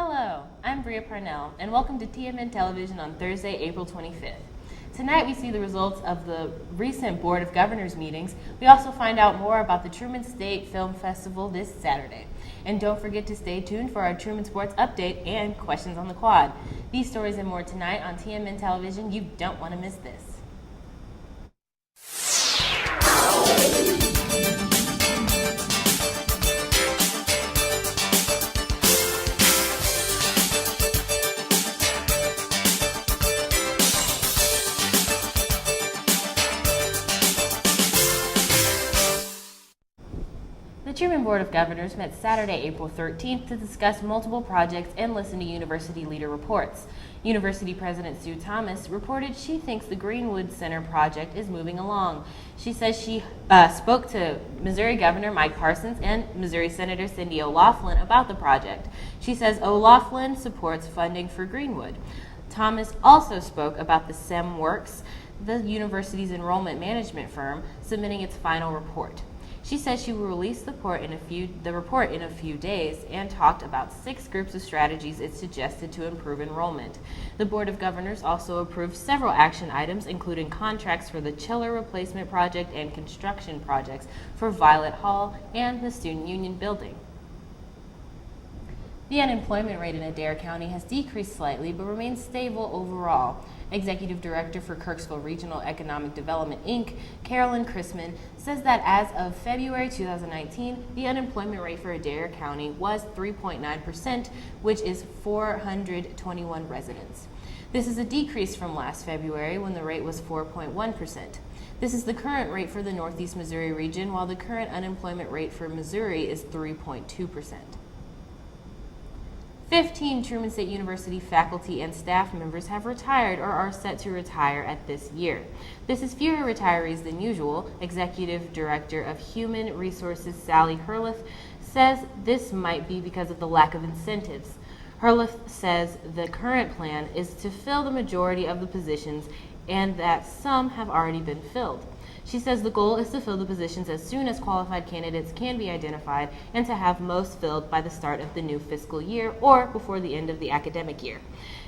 Hello, I'm Brea and welcome to TMN Television on Thursday, April 25th. Tonight we see the results of the recent Board of Governors meetings. We also find out more about the Truman State Film Festival this Saturday. And don't forget to stay tuned for our Truman Sports Update and Questions on the Quad. These stories and more tonight on TMN Television. You don't want to miss this. The Truman Board of Governors met Saturday, April 13th to discuss multiple projects and listen to university leader reports. University President Sue Thomas reported she thinks the Greenwood Center project is moving along. She says she spoke to Missouri Governor Mike Parsons and Missouri Senator Cindy O'Laughlin about the project. She says O'Laughlin supports funding for Greenwood. Thomas also spoke about the SEMWorks, the university's enrollment management firm, submitting its final report. She says she will release the report in a few days and talked about 6 groups of strategies it suggested to improve enrollment. The Board of Governors also approved several action items, including contracts for the chiller replacement project and construction projects for Violet Hall and the Student Union building. The unemployment rate in Adair County has decreased slightly but remains stable overall. Executive Director for Kirksville Regional Economic Development, Inc., Carolyn Chrisman, says that as of February 2019, the unemployment rate for Adair County was 3.9%, which is 421 residents. This is a decrease from last February when the rate was 4.1%. This is the current rate for the Northeast Missouri region, while the current unemployment rate for Missouri is 3.2%. 15 Truman State University faculty and staff members have retired or are set to retire at this year. This is fewer retirees than usual. Executive Director of Human Resources Sally Hurlith says this might be because of the lack of incentives. Hurlith says the current plan is to fill the majority of the positions and that some have already been filled. She says the goal is to fill the positions as soon as qualified candidates can be identified and to have most filled by the start of the new fiscal year or before the end of the academic year.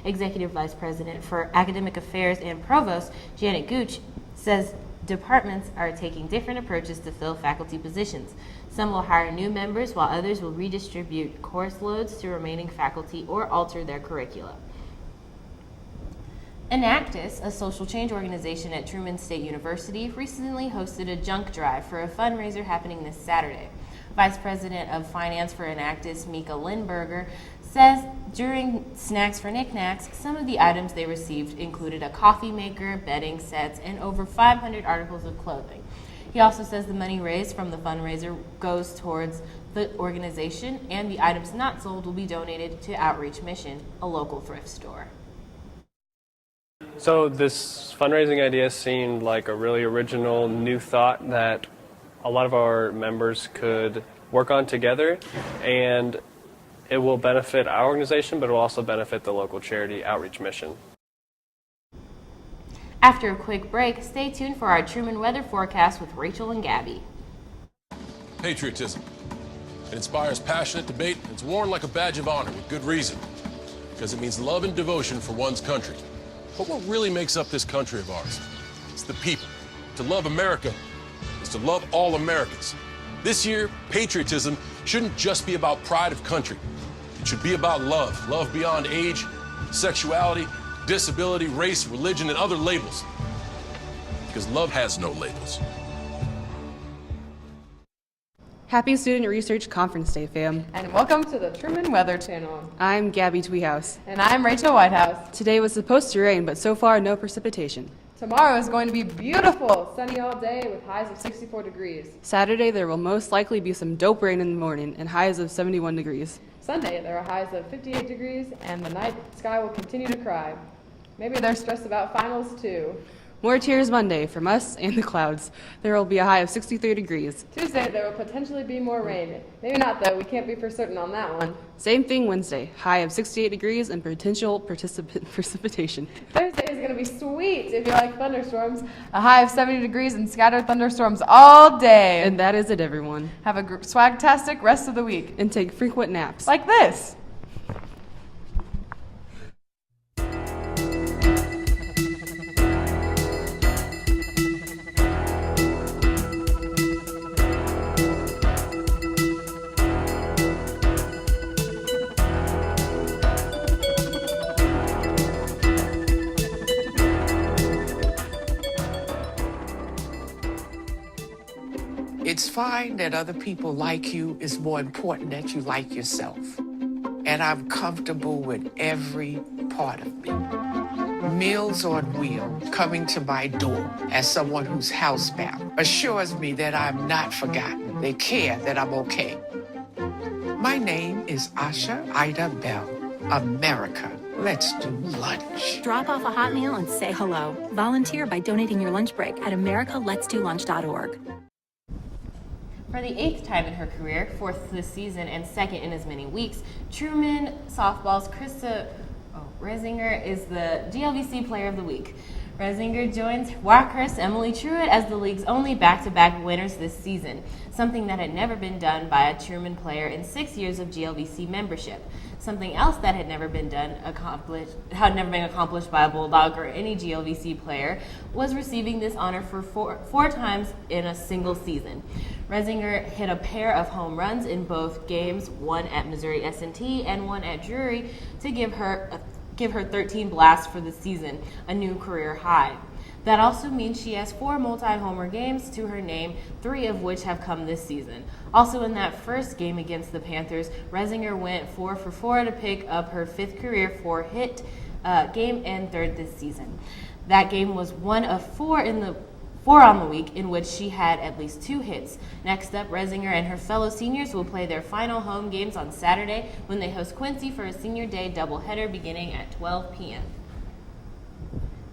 Executive Vice President for Academic Affairs and Provost Janet Gooch says departments are taking different approaches to fill faculty positions. Some will hire new members while others will redistribute course loads to remaining faculty or alter their curricula. Enactus, a social change organization at Truman State University, recently hosted a junk drive for a fundraiser happening this Saturday. Vice President of Finance for Enactus, Mika Lindberger, says during Snacks for Knickknacks, some of the items they received included a coffee maker, bedding sets, and over 500 articles of clothing. He also says the money raised from the fundraiser goes towards the organization, and the items not sold will be donated to Outreach Mission, a local thrift store. So this fundraising idea seemed like a really original new thought that a lot of our members could work on together, and it will benefit our organization, but it will also benefit the local charity Outreach Mission. After a quick break, stay tuned for our Truman weather forecast with Rachel and Gabby. Patriotism. It inspires passionate debate, and it's worn like a badge of honor with good reason, because it means love and devotion for one's country. But what really makes up this country of ours? It's the people. To love America is to love all Americans. This year, patriotism shouldn't just be about pride of country. It should be about love. Love beyond age, sexuality, disability, race, religion, and other labels. Because love has no labels. Happy Student Research Conference Day, fam. And welcome to the Truman Weather Channel. I'm Gabby Tweehouse. And I'm Rachel Whitehouse. Today was supposed to rain, but so far no precipitation. Tomorrow is going to be beautiful, sunny all day with highs of 64 degrees. Saturday there will most likely be some dope rain in the morning and highs of 71 degrees. Sunday there are highs of 58 degrees and the night sky will continue to cry. Maybe they're stressed about finals too. More tears Monday from us and the clouds. There will be a high of 63 degrees. Tuesday, there will potentially be more rain. Maybe not, though. We can't be for certain on that one. Same thing Wednesday. High of 68 degrees and potential precipitation. Thursday is going to be sweet if you like thunderstorms. A high of 70 degrees and scattered thunderstorms all day. And that is it, everyone. Have a swagtastic rest of the week. And take frequent naps. Like this. find that other people like you is more important that you like yourself. And I'm comfortable with every part of me. Meals on Wheels coming to my door as someone who's housebound assures me that I'm not forgotten. They care that I'm okay. My name is Asha Ida Bell. America, let's do lunch. Drop off a hot meal and say hello. Volunteer by donating your lunch break at americaletsdolunch.org. For the 8th time in her career, 4th this season and 2nd in as many weeks, Truman softball's Krista Resinger is the GLVC Player of the Week. Resinger joins Walker's Emily Truitt as the league's only back-to-back winners this season, something that had never been done by a Truman player in 6 years of GLVC membership. Something else that had never been accomplished by a Bulldog or any GLVC player was receiving this honor for four times in a single season. Resinger hit a pair of home runs in both games, one at Missouri S&T and one at Drury, to give her 13 blasts for the season, a new career high. That also means she has 4 multi-homer games to her name, 3 of which have come this season. Also in that first game against the Panthers, Resinger went 4 for 4 to pick up her 5th career 4-hit game and 3rd this season. That game was one of 4 on the week in which she had at least 2 hits. Next up, Resinger and her fellow seniors will play their final home games on Saturday when they host Quincy for a Senior Day doubleheader beginning at 12 p.m.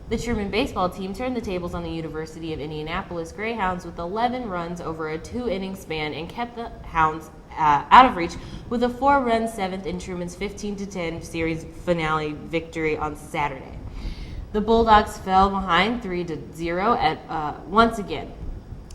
The Truman baseball team turned the tables on the University of Indianapolis Greyhounds with 11 runs over a 2-inning span and kept the Hounds out of reach with a 4-run 7th in Truman's 15-10 series finale victory on Saturday. The Bulldogs fell behind 3-0 at once again.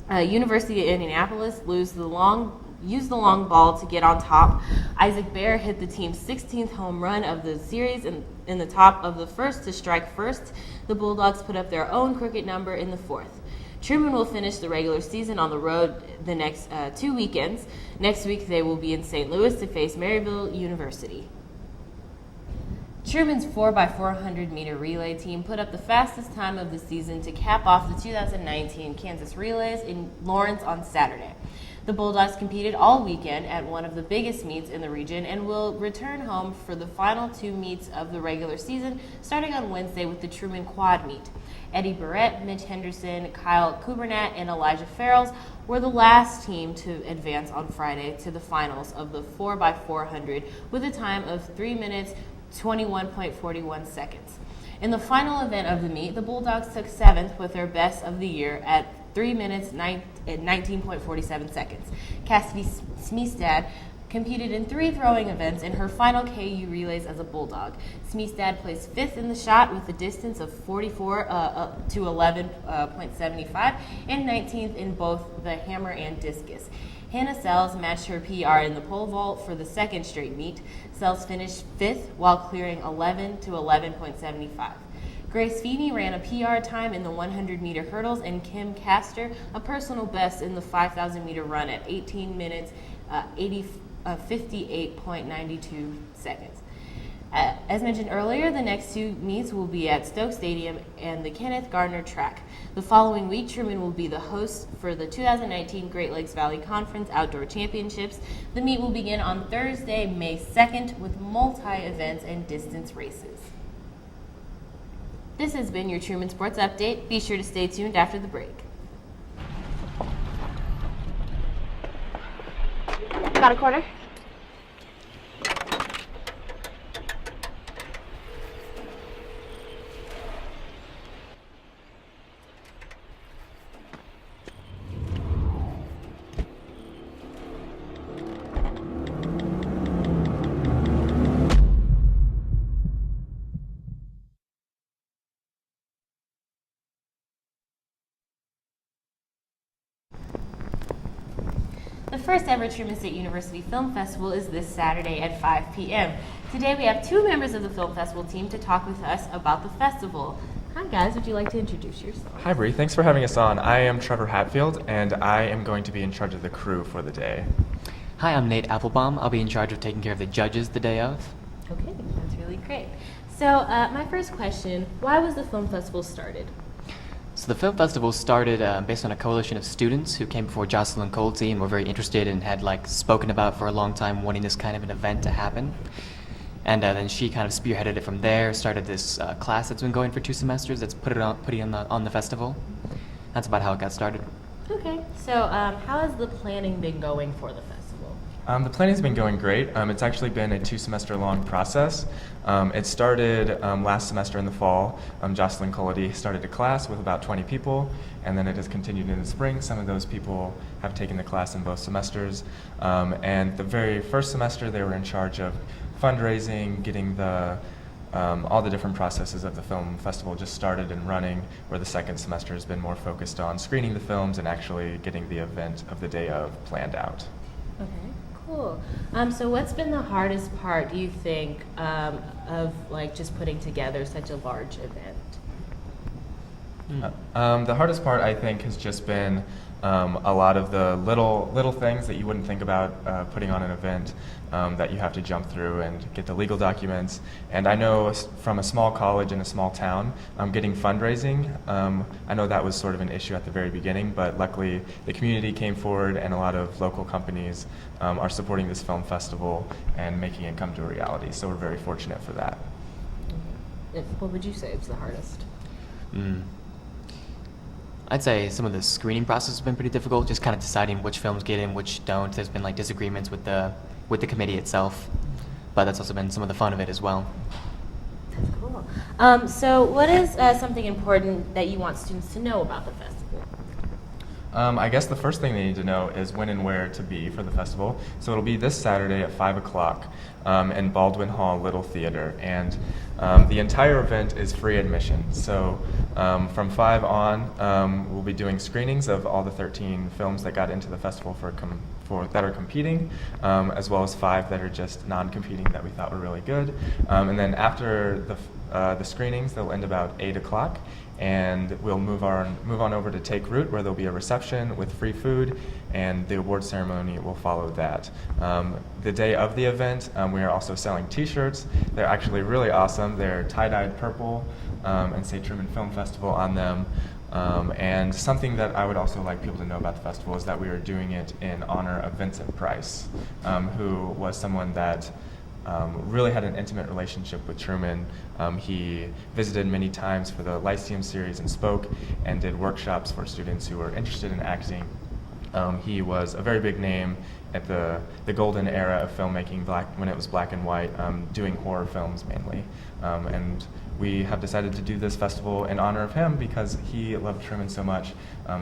University of Indianapolis used the long ball to get on top. Isaac Brea hit the team's 16th home run of the series in the top of the first to strike first. The Bulldogs put up their own crooked number in the 4th. Truman will finish the regular season on the road the next 2 weekends. Next week they will be in St. Louis to face Maryville University. Truman's 4x400-meter relay team put up the fastest time of the season to cap off the 2019 Kansas Relays in Lawrence on Saturday. The Bulldogs competed all weekend at one of the biggest meets in the region and will return home for the final 2 meets of the regular season, starting on Wednesday with the Truman Quad Meet. Eddie Barrett, Mitch Henderson, Kyle Kubernat, and Elijah Farrells were the last team to advance on Friday to the finals of the 4x400 with a time of 3 minutes 21.41 seconds. In the final event of the meet, the Bulldogs took 7th with their best of the year at 3 minutes 19.47 seconds. Cassidy Smeestad competed in 3 throwing events in her final KU relays as a Bulldog. Smeestad placed 5th in the shot with a distance of 44 to 11.75 and 19th in both the hammer and discus. Hannah Sells matched her PR in the pole vault for the 2nd straight meet. Sells finished 5th while clearing 11 to 11.75. Grace Feeney ran a PR time in the 100-meter hurdles, and Kim Castor a personal best in the 5,000-meter run at 18 minutes 58.92 seconds. As mentioned earlier, the next 2 meets will be at Stoke Stadium and the Kenneth Gardner track. The following week, Truman will be the host for the 2019 Great Lakes Valley Conference Outdoor Championships. The meet will begin on Thursday, May 2nd, with multi-events and distance races. This has been your Truman Sports Update. Be sure to stay tuned after the break. Got a quarter? The first ever Truman State University Film Festival is this Saturday at 5 p.m. Today we have 2 members of the Film Festival team to talk with us about the festival. Hi guys, would you like to introduce yourself? Hi Brea, thanks for having us on. I am Trevor Hatfield, and I am going to be in charge of the crew for the day. Hi, I'm Nate Applebaum. I'll be in charge of taking care of the judges the day of. Okay, that's really great. So my first question, why was the film festival started? So the film festival started based on a coalition of students who came before Jocelyn Colty and were very interested and had like spoken about for a long time wanting this kind of an event to happen. And then she kind of spearheaded it from there, started this class that's been going for 2 semesters that's putting on the festival. That's about how it got started. Okay, so how has the planning been going for the festival? The planning's been going great. It's actually been a 2-semester-long process. It started last semester in the fall. Jocelyn Colty started a class with about 20 people, and then it has continued in the spring. Some of those people have taken the class in both semesters. And the very first semester, they were in charge of fundraising, getting all the different processes of the film festival just started and running, where the second semester has been more focused on screening the films and actually getting the event of the day of planned out. Okay, cool. So what's been the hardest part, do you think, of like just putting together such a large event? The hardest part, I think, has just been a lot of the little things that you wouldn't think about putting on an event that you have to jump through and get the legal documents. And I know from a small college in a small town, getting fundraising, I know that was sort of an issue at the very beginning, but luckily the community came forward and a lot of local companies are supporting this film festival and making it come to a reality. So we're very fortunate for that. What would you say is the hardest? I'd say some of the screening process has been pretty difficult, just kind of deciding which films get in, which don't. There's been like disagreements with the committee itself, but that's also been some of the fun of it as well. That's cool. So what is something important that you want students to know about the festival? I guess the first thing they need to know is when and where to be for the festival. So it'll be this Saturday at 5 o'clock in Baldwin Hall Little Theater. And the entire event is free admission. So from 5 on, we'll be doing screenings of all the 13 films that got into the festival that are competing, as well as 5 that are just non-competing that we thought were really good. And then after the screenings, they'll end about 8 o'clock. And we'll move on over to Take Root, where there'll be a reception with free food, and the award ceremony will follow that. The day of the event, we are also selling T-shirts. They're actually really awesome. They're tie-dyed purple and say Truman Film Festival on them. And something that I would also like people to know about the festival is that we are doing it in honor of Vincent Price, who was someone that really had an intimate relationship with Truman. He visited many times for the Lyceum series and spoke and did workshops for students who were interested in acting. He was a very big name at the golden era of filmmaking, when it was black and white, doing horror films mainly. And we have decided to do this festival in honor of him because he loved Truman so much,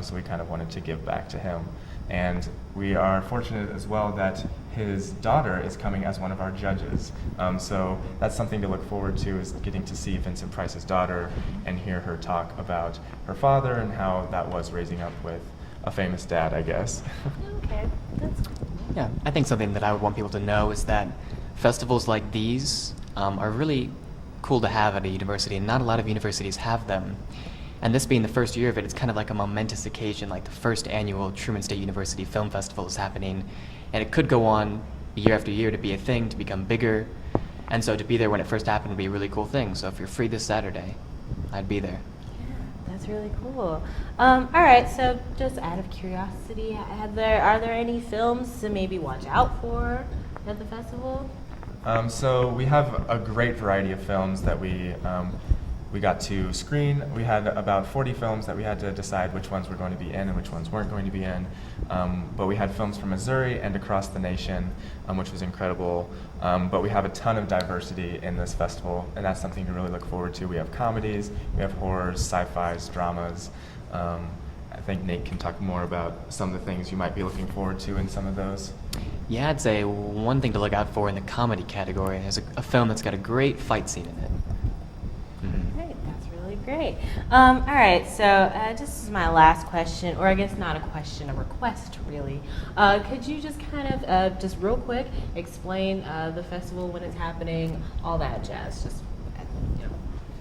so we kind of wanted to give back to him. And we are fortunate as well that his daughter is coming as one of our judges. So that's something to look forward to, is getting to see Vincent Price's daughter and hear her talk about her father and how that was raising up with a famous dad, I guess. Okay, that's cool. Yeah, I think something that I would want people to know is that festivals like these are really cool to have at a university, and not a lot of universities have them. And this being the first year of it, it's kind of like a momentous occasion, like the first annual Truman State University Film Festival is happening, and it could go on year after year to be a thing, to become bigger, and so to be there when it first happened would be a really cool thing. So if you're free this Saturday, I'd be there. Yeah, that's really cool. All right, so just out of curiosity, are there any films to maybe watch out for at the festival? So we have a great variety of films that we got to screen. We had about 40 films that we had to decide which ones were going to be in and which ones weren't going to be in. But we had films from Missouri and across the nation, which was incredible. But we have a ton of diversity in this festival, and that's something to really look forward to. We have comedies, we have horrors, sci-fis, dramas. I think Nate can talk more about some of the things you might be looking forward to in some of those. Yeah, I'd say one thing to look out for in the comedy category is a film that's got a great fight scene in it. Great, that's really great. All right, so this is my last question, or I guess not a question, a request really. Could you just kind of, just real quick, explain the festival, when it's happening, all that jazz? Just,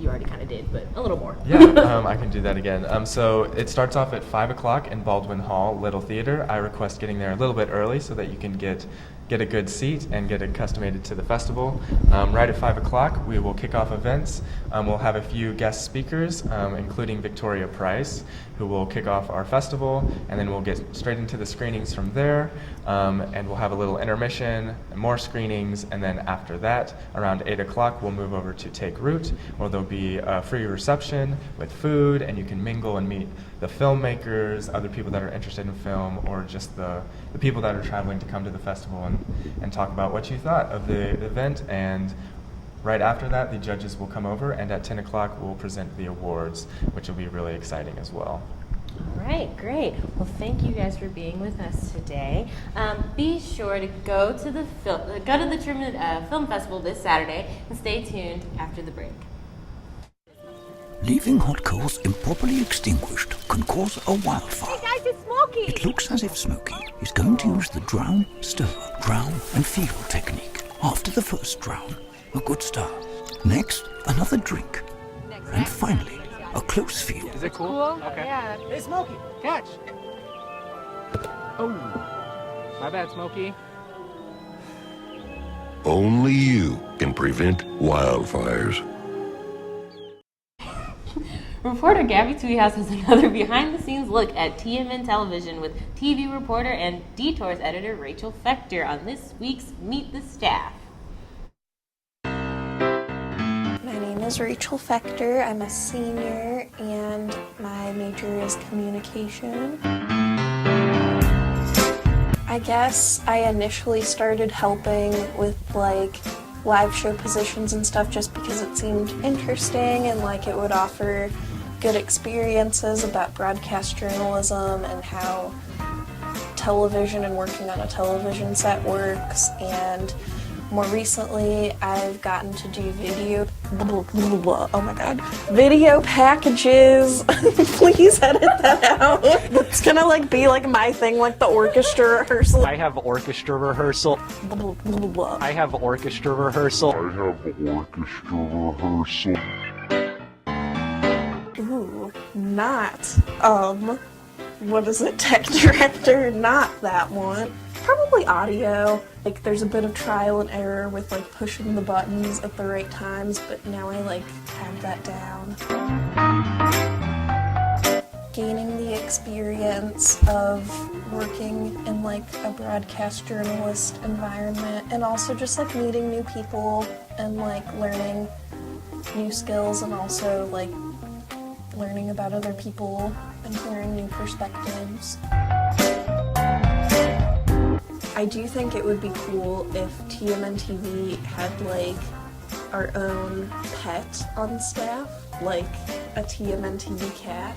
you already kind of did, but a little more. Yeah, I can do that again. So it starts off at 5 o'clock in Baldwin Hall Little Theater. I request getting there a little bit early so that you can get get a good seat and get accustomed to the festival. Right at 5 o'clock, we will kick off events. We'll have a few guest speakers, including Victoria Price, who will kick off our festival, and then we'll get straight into the screenings from there, and we'll have a little intermission, more screenings, and then after that, around 8 o'clock, we'll move over to Take Root, where there'll be a free reception with food, and you can mingle and meet the filmmakers, other people that are interested in film, or just the people that are traveling to come to the festival and talk about what you thought of the event. And right after that, the judges will come over, and at 10 o'clock, we'll present the awards, which will be really exciting as well. All right, great. Well, thank you guys for being with us today. Be sure to go to the Truman Film Festival this Saturday, and stay tuned after the break. Leaving hot coals improperly extinguished can cause a wildfire. Hey guys, it's Smokey! It looks as if Smokey is going to use the drown, stir, drown and feel technique. After the first drown, a good start. Next, another drink. And finally, a close feel. Is it cool? Okay. Yeah. Hey, Smokey, catch! Oh, my bad, Smokey. Only you can prevent wildfires. Reporter Gabby Tweehouse has another behind-the-scenes look at TMN Television with TV reporter and Detours editor Rachel Fechter on this week's Meet the Staff. My name is Rachel Fechter. I'm a senior and my major is communication. I guess I initially started helping with live show positions and stuff just because it seemed interesting and it would offer good experiences about broadcast journalism and how television and working on a television set works. And more recently, I've gotten to do video packages. Please edit that out. It's gonna be my thing, the orchestra rehearsal. I have orchestra rehearsal. I have orchestra rehearsal. Ooh, not, tech director, not that one. Probably audio. There's a bit of trial and error with pushing the buttons at the right times, but now I have that down. Gaining the experience of working in a broadcast journalist environment, and also just meeting new people and learning new skills, and also learning about other people and hearing new perspectives. I do think it would be cool if TMN TV had our own pet on staff, a TMN TV cat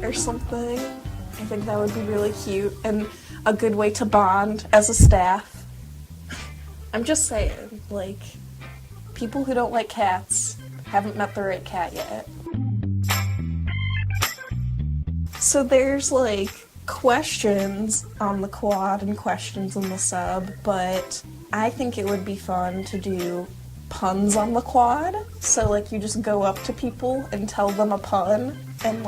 or something. I think that would be really cute and a good way to bond as a staff. I'm just saying, people who don't like cats haven't met the right cat yet. So there's questions on the quad and questions on the sub, but I think it would be fun to do puns on the quad. So you just go up to people and tell them a pun and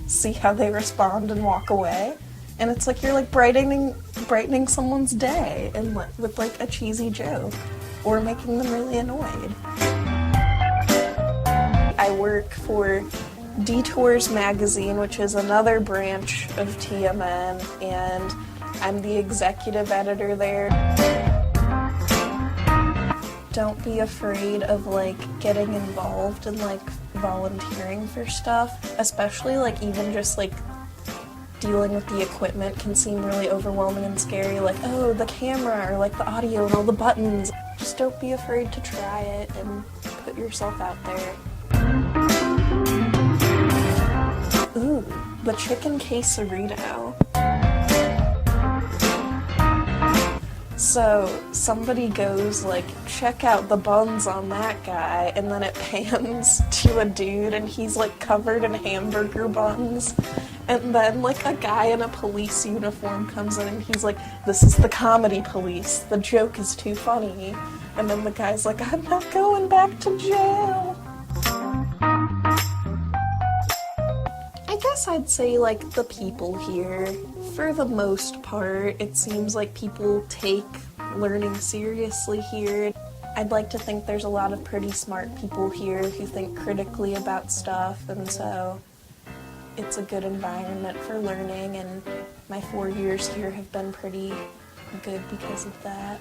see how they respond and walk away. And it's you're brightening someone's day and with a cheesy joke or making them really annoyed. I work for Detours magazine, which is another branch of TMN, and I'm the executive editor there. Don't be afraid of getting involved and volunteering for stuff, especially even just dealing with the equipment can seem really overwhelming and scary, oh, the camera or the audio and all the buttons. Just don't be afraid to try it and put yourself out there. Ooh, the chicken quesarito. So somebody goes check out the buns on that guy, and then it pans to a dude and he's covered in hamburger buns. And then a guy in a police uniform comes in and he's this is the comedy police, the joke is too funny. And then the guy's I'm not going back to jail. I guess I'd say the people here For the most part, it seems like people take learning seriously here. I'd like to think there's a lot of pretty smart people here who think critically about stuff, and so it's a good environment for learning, and my 4 years here have been pretty good because of that.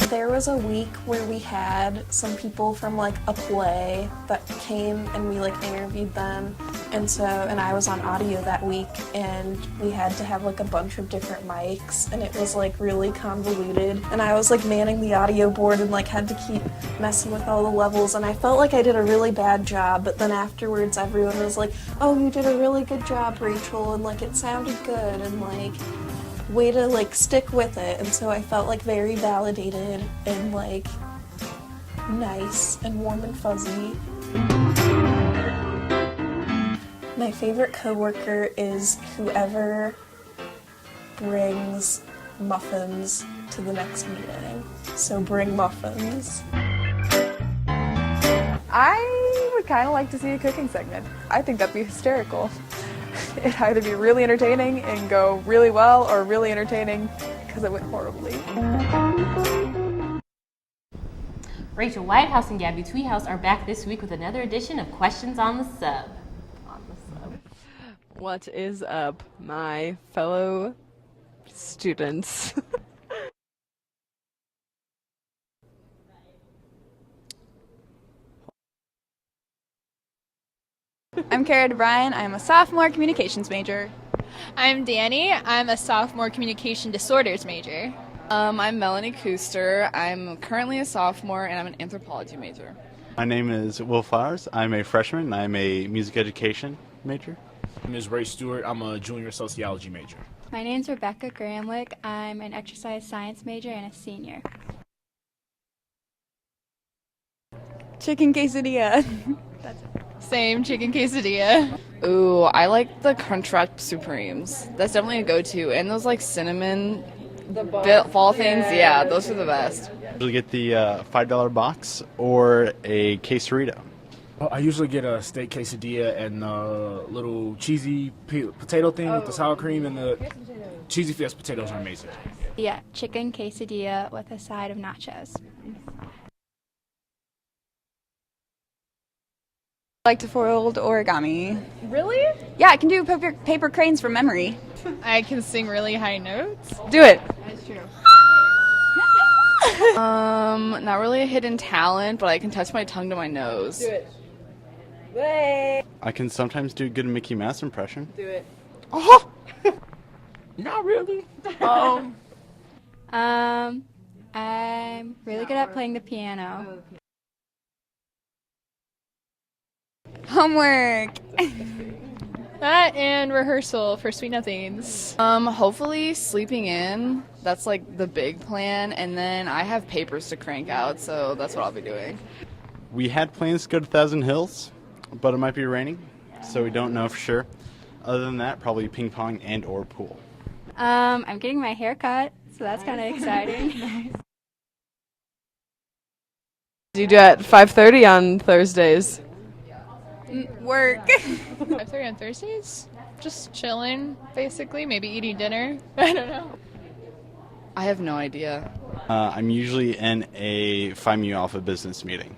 There was a week where we had some people from like a play that came and we like interviewed them, and I was on audio that week, and we had to have like a bunch of different mics, and it was like really convoluted, and I was like manning the audio board and like had to keep messing with all the levels, and I felt like I did a really bad job, but then afterwards everyone was like, oh, you did a really good job, Rachel, and like it sounded good, and like way to like stick with it, and so I felt like very validated and like nice and warm and fuzzy. My favorite coworker is whoever brings muffins to the next meeting. So bring muffins. I would kind of like to see a cooking segment. I think that'd be hysterical. It'd either be really entertaining and go really well, or really entertaining because it went horribly. Rachel Whitehouse and Gabby Tweehouse are back this week with another edition of Questions on the Sub. What is up, my fellow students? I'm Cara DeBryan. I'm a sophomore communications major. I'm Danny. I'm a sophomore communication disorders major. I'm Melanie Kuster. I'm currently a sophomore and I'm an anthropology major. My name is Will Flowers. I'm a freshman and I'm a music education major. My name is Ray Stewart. I'm a junior sociology major. My name's Rebecca Gramlich. I'm an exercise science major and a senior. Chicken quesadilla. That's it. Same, chicken quesadilla. Ooh, I like the Crunchwrap Supremes. That's definitely a go-to. And those like cinnamon fall things, yeah, those are the best. Usually get the $5 box or a quesarito. I usually get a steak quesadilla and a little cheesy potato thing with the sour cream, and the cheesy fiesta potatoes are amazing. Yeah, chicken quesadilla with a side of nachos. I like to fold origami. Really? Yeah, I can do paper cranes from memory. I can sing really high notes. Do it. That's true. Not really a hidden talent, but I can touch my tongue to my nose. Do it. Way. I can sometimes do a good Mickey Mouse impression. Do it. Oh! Not really. I'm really good at playing the piano. Homework. That and rehearsal for Sweet Nothings. Hopefully sleeping in. That's like the big plan, and then I have papers to crank out, so that's what I'll be doing. We had plans to go to Thousand Hills, but it might be raining, so we don't know for sure. Other than that, probably ping pong and or pool. I'm getting my hair cut, so that's kind of exciting. What do you do at 5:30 on Thursdays? Work. 5:30 on Thursdays? Just chilling, basically. Maybe eating dinner. I don't know. I have no idea. I'm usually in a Phi Mu Alpha business meeting.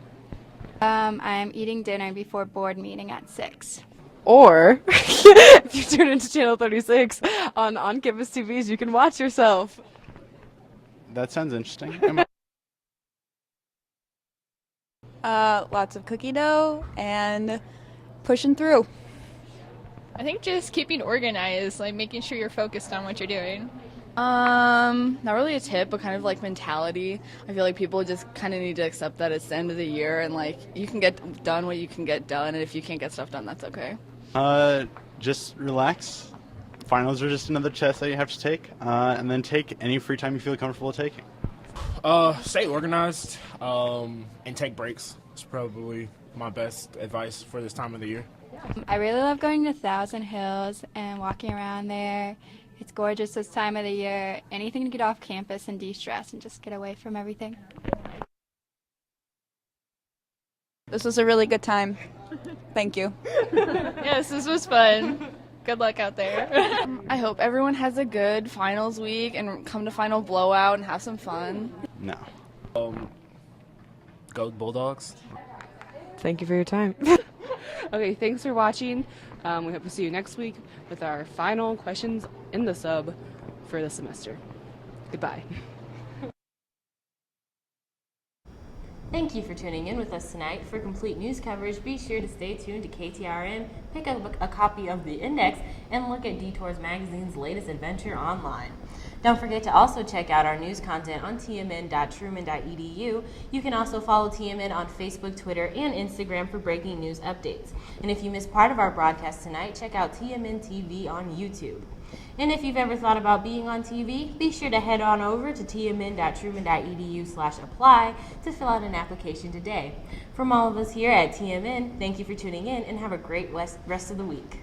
I'm eating dinner before board meeting at 6. Or, if you tune into Channel 36 on on-campus TVs, you can watch yourself. That sounds interesting. Lots of cookie dough and pushing through. I think just keeping organized, like making sure you're focused on what you're doing. Not really a tip, but kind of like mentality. I feel like people just kind of need to accept that it's the end of the year, and like you can get done what you can get done, and if you can't get stuff done, that's okay. Just relax. Finals are just another test that you have to take, and then take any free time you feel comfortable taking. Stay organized, and take breaks. It's probably my best advice for this time of the year. I really love going to Thousand Hills and walking around there. It's gorgeous this time of the year. Anything to get off campus and de-stress and just get away from everything. This was a really good time. Thank you. Yes, this was fun. Good luck out there. I hope everyone has a good finals week and come to final blowout and have some fun. No. Go Bulldogs. Thank you for your time. Okay, thanks for watching. We hope to see you next week with our final questions in the sub for the semester. Goodbye. Thank you for tuning in with us tonight. For complete news coverage, be sure to stay tuned to KTRM, pick up a copy of the Index, and look at Detours Magazine's latest adventure online. Don't forget to also check out our news content on tmn.truman.edu. You can also follow TMN on Facebook, Twitter, and Instagram for breaking news updates. And if you missed part of our broadcast tonight, check out TMN TV on YouTube. And if you've ever thought about being on TV, be sure to head on over to tmn.truman.edu/apply to fill out an application today. From all of us here at TMN, thank you for tuning in and have a great rest of the week.